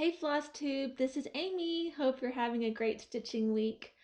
Hey Flosstube, this is Amy. Hope you're having a great stitching week.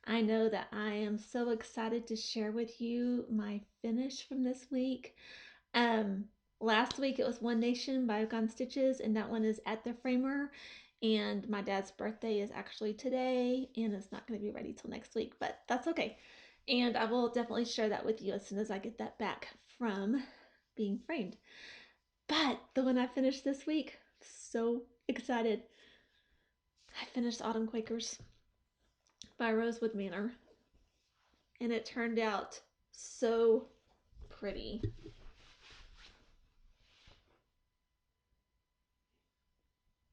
I know that I am so excited to share with you my finish from this week. Um, Last week it was One Nation by Gone Stitches, and that one is at the framer. And my dad's birthday is actually today, and it's not going to be ready till next week, but that's okay. And I will definitely share that with you as soon as I get that back from being framed. But the one I finished this week, so excited. I finished Autumn Quakers by Rosewood Manor, and it turned out so pretty.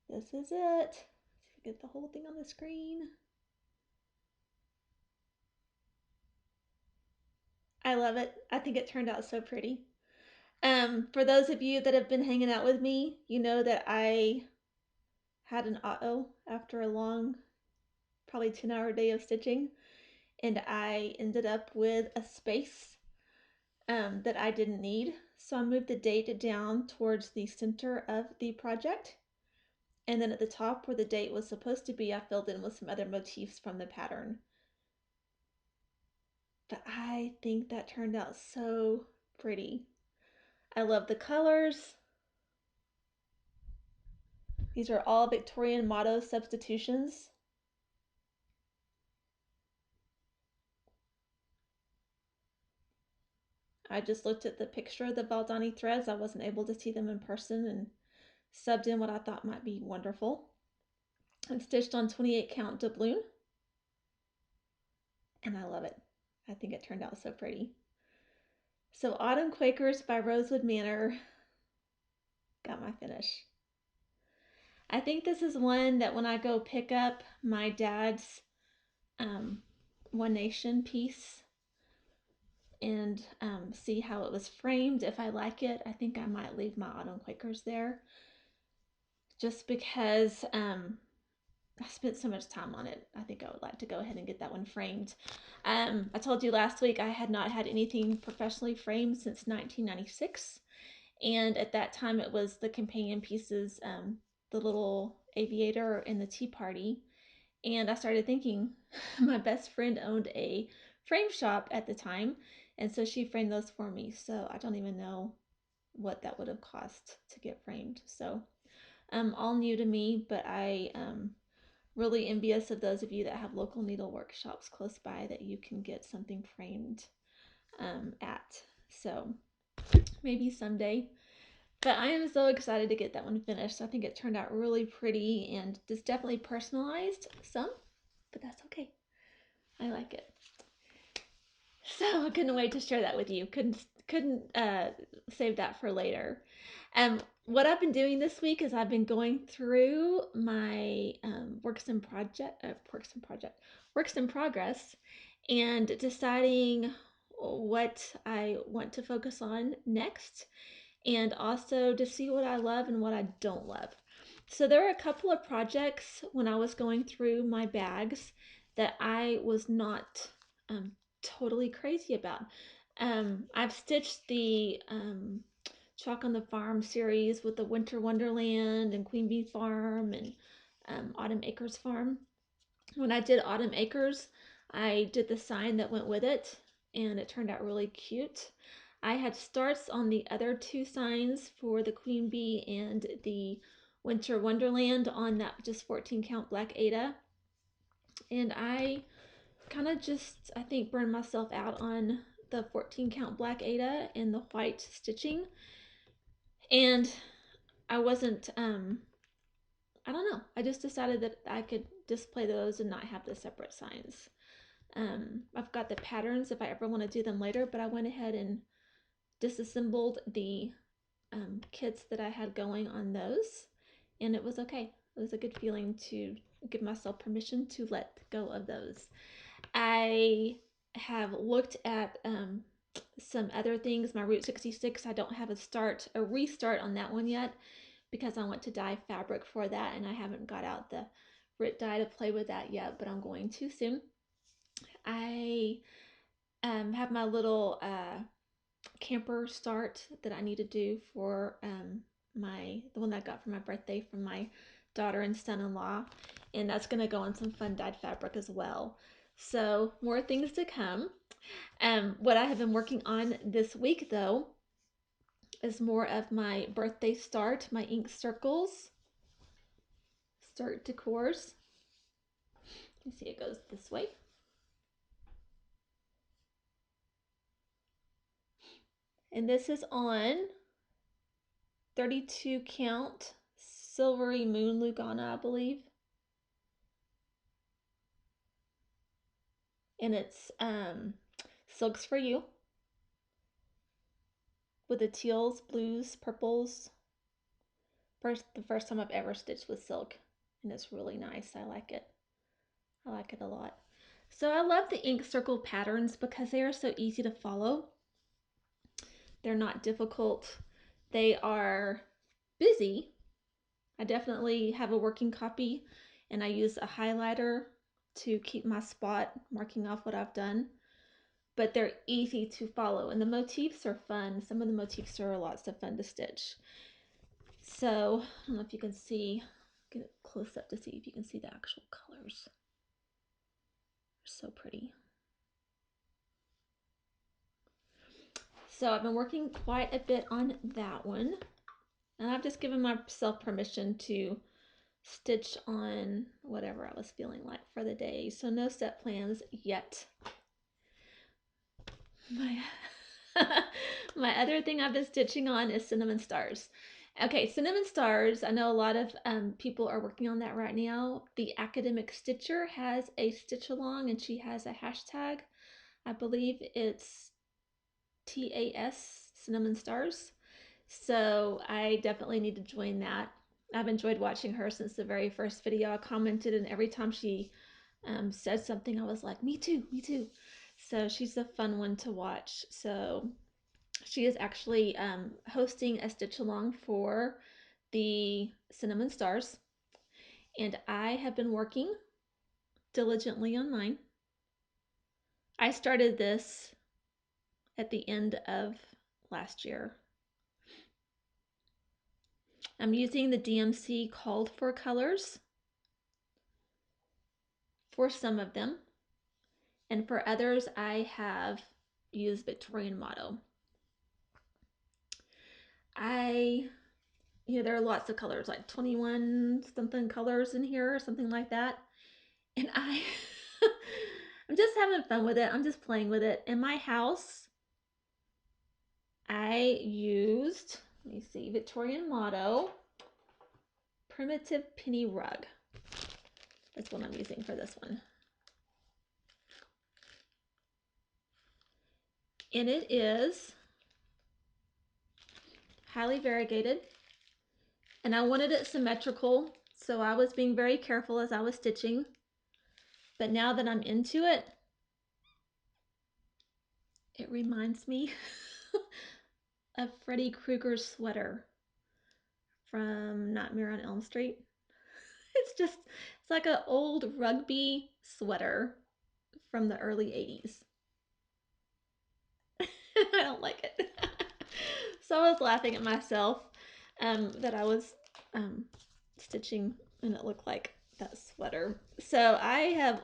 This is it. Let's see if I get the whole thing on the screen. I love it. I think it turned out so pretty. For those of you that have been hanging out with me, you know that I had an auto after a long, probably 10-hour day of stitching, and I ended up with a space that I didn't need. So I moved the date down towards the center of the project. And then at the top where the date was supposed to be, I filled in with some other motifs from the pattern. But I think that turned out so pretty. I love the colors. These are all Victorian motto substitutions. I just looked at the picture of the Valdani threads. I wasn't able to see them in person and subbed in what I thought might be wonderful. And stitched on 28 count doubloon. And I love it. I think it turned out so pretty. So Autumn Quakers by Rosewood Manor got my finish. I think this is one that when I go pick up my dad's One Nation piece and see how it was framed, if I like it, I think I might leave my Autumn Quakers there, just because I spent so much time on it. I think I would like to go ahead and get that one framed. I told you last week I had not had anything professionally framed since 1996. And at that time it was the companion pieces, the little aviator and the tea party. And I started thinking, my best friend owned a frame shop at the time, and so she framed those for me. So I don't even know what that would have cost to get framed. So all new to me, but I really envious of those of you that have local needle workshops close by that you can get something framed at. So maybe someday. But I am so excited to get that one finished. I think it turned out really pretty and it's definitely personalized some, but that's okay. I like it. So I couldn't wait to share that with you. Couldn't save that for later. What I've been doing this week is I've been going through my works in progress, and deciding what I want to focus on next, and also to see what I love and what I don't love. So there are a couple of projects when I was going through my bags that I was not totally crazy about. I've stitched the Chalk on the Farm series with the Winter Wonderland and Queen Bee Farm and Autumn Acres Farm. When I did Autumn Acres, I did the sign that went with it, and it turned out really cute. I had starts on the other two signs for the Queen Bee and the Winter Wonderland on that just 14 count black Ada. And I kind of just, I think, burned myself out on the 14 count black Ada and the white stitching. And I wasn't, I don't know. I just decided that I could display those and not have the separate signs. I've got the patterns if I ever want to do them later, but I went ahead and disassembled the kits that I had going on those, and it was okay. It was a good feeling to give myself permission to let go of those. I have looked at some other things. My Route 66, I don't have a restart on that one yet because I want to dye fabric for that, and I haven't got out the Rit dye to play with that yet, but I'm going to soon. I have my little camper start that I need to do for the one that I got for my birthday from my daughter and son-in-law, and that's going to go on some fun dyed fabric as well. So more things to come. What I have been working on this week though is more of my birthday start, my ink circles, start decors. You see it goes this way. And this is on 32 count Silvery Moon Lugana, I believe. And it's Silks for You with the teals, blues, purples. The first time I've ever stitched with silk, and it's really nice. I like it. I like it a lot. So I love the ink circle patterns because they are so easy to follow. They're not difficult. They are busy. I definitely have a working copy, and I use a highlighter to keep my spot, marking off what I've done. But they're easy to follow, and the motifs are fun. Some of the motifs are lots of fun to stitch. So I don't know if you can see, get it close up to see if you can see the actual colors. They're so pretty. So I've been working quite a bit on that one, and I've just given myself permission to stitch on whatever I was feeling like for the day. So no set plans yet. My other thing I've been stitching on is Cinnamon Stars. Okay, Cinnamon Stars, I know a lot of people are working on that right now. The Academic Stitcher has a stitch along, and she has a hashtag. I believe it's TAS, Cinnamon Stars. So I definitely need to join that. I've enjoyed watching her since the very first video. I commented, and every time she said something, I was like, me too, me too. So she's a fun one to watch. So she is actually hosting a stitch along for the Cinnamon Stars, and I have been working diligently on mine. I started this at the end of last year. I'm using the DMC called for colors for some of them, and for others I have used Victorian Motto. There are lots of colors, like 21 something colors in here or something like that. And I'm just having fun with it. I'm just playing with it. In my house, I used, let me see, Victorian Motto Primitive Penny Rug. That's what I'm using for this one. And it is highly variegated, and I wanted it symmetrical, so I was being very careful as I was stitching. But now that I'm into it, it reminds me of Freddy Krueger's sweater from Nightmare on Elm Street. It's like an old rugby sweater from the early 80s. I don't like it. So I was laughing at myself that I was stitching and it looked like that sweater. So I have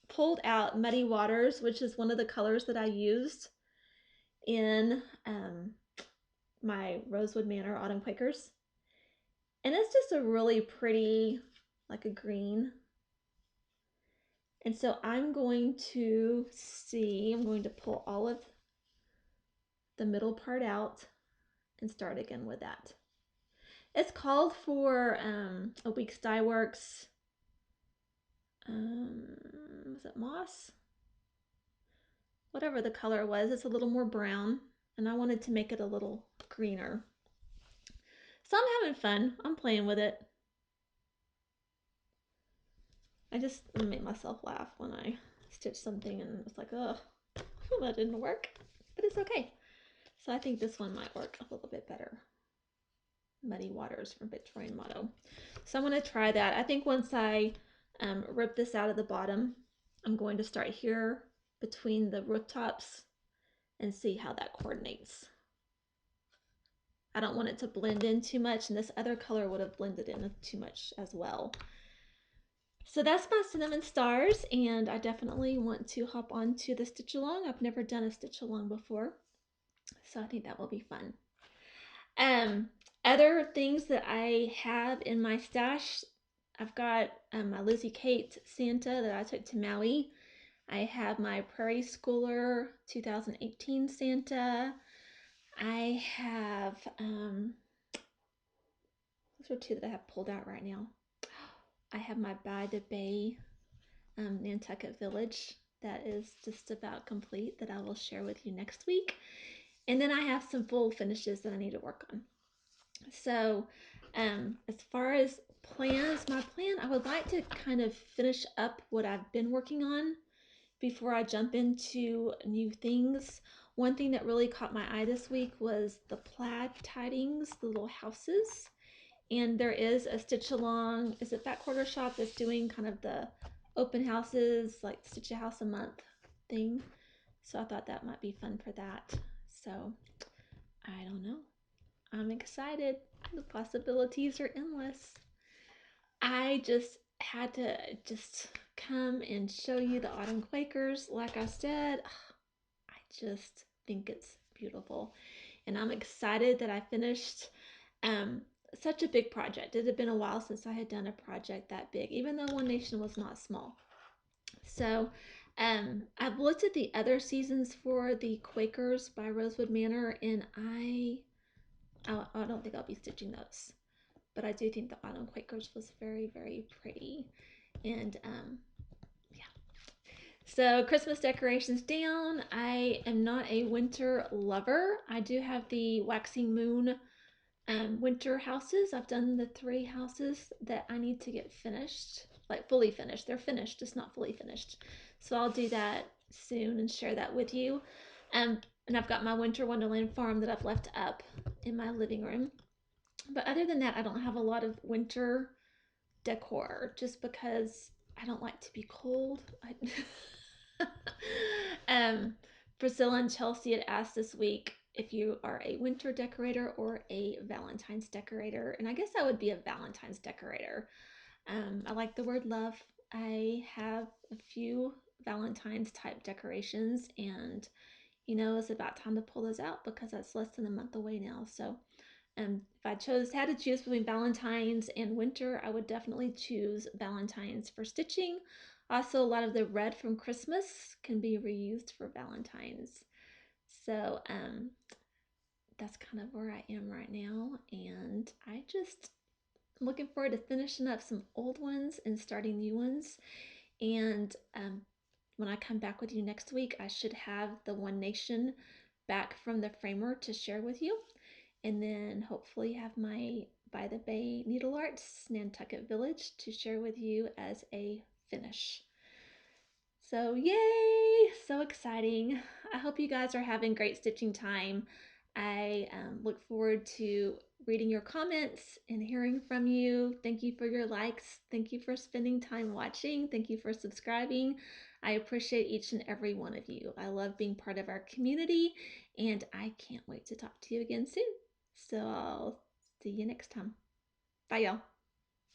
pulled out Muddy Waters, which is one of the colors that I used in my Rosewood Manor Autumn Quakers. And it's just a really pretty, like a green. And so I'm going to pull all of the middle part out and start again with that. It's called for a week's dye works. Was it moss? Whatever the color was, it's a little more brown, and I wanted to make it a little greener. So I'm having fun. I'm playing with it. I just made myself laugh when I stitched something and it's like, oh, that didn't work, but it's okay. So I think this one might work a little bit better. Muddy Waters from Victorian Motto. So I'm going to try that. I think once I rip this out of the bottom, I'm going to start here between the rooftops and see how that coordinates. I don't want it to blend in too much, and this other color would have blended in too much as well. So that's my cinnamon stars, and I definitely want to hop on to the stitch along. I've never done a stitch along before, so I think that will be fun. Um, Other things that I have in my stash, I've got my Lizzie Kate Santa that I took to Maui. I have my Prairie Schooler 2018 Santa. I have, those are two that I have pulled out right now. I have my By the Bay Nantucket Village that is just about complete that I will share with you next week. And then I have some full finishes that I need to work on. So, as far as plans, my plan, I would like to kind of finish up what I've been working on before I jump into new things. One thing that really caught my eye this week was the plaid tidings, the little houses. And there is a stitch along, is it Back Quarter Shop that's doing kind of the open houses, like stitch a house a month thing. So I thought that might be fun for that. So I don't know. I'm excited. The possibilities are endless. I just had to just come and show you the Autumn Quakers. Like I said, I just think it's beautiful. And I'm excited that I finished such a big project. It had been a while since I had done a project that big, even though One Nation was not small. So I've looked at the other seasons for the Quakers by Rosewood Manor, and I don't think I'll be stitching those. But I do think the Autumn Quakers was very, very pretty. And yeah. So Christmas decorations down. I am not a winter lover. I do have the Waxing Moon winter houses. I've done the 3 houses that I need to get finished, like fully finished. They're finished, just not fully finished. So I'll do that soon and share that with you. And I've got my Winter Wonderland farm that I've left up in my living room. But other than that, I don't have a lot of winter decor just because I don't like to be cold. um, Priscilla and Chelsea had asked this week if you are a winter decorator or a Valentine's decorator. And I guess I would be a Valentine's decorator. I like the word love. I have a few Valentine's type decorations, and it's about time to pull those out because that's less than a month away now. So if I had to choose between Valentine's and winter, I would definitely choose Valentine's for stitching. Also, a lot of the red from Christmas can be reused for Valentine's. So that's kind of where I am right now. And I just am looking forward to finishing up some old ones and starting new ones. And when I come back with you next week, I should have the One Nation back from the framer to share with you. And then hopefully have my By the Bay Needle Arts Nantucket Village to share with you as a finish. So yay! So exciting. I hope you guys are having great stitching time. I look forward to reading your comments and hearing from you. Thank you for your likes. Thank you for spending time watching. Thank you for subscribing. I appreciate each and every one of you. I love being part of our community, and I can't wait to talk to you again soon. So I'll see you next time. Bye, y'all.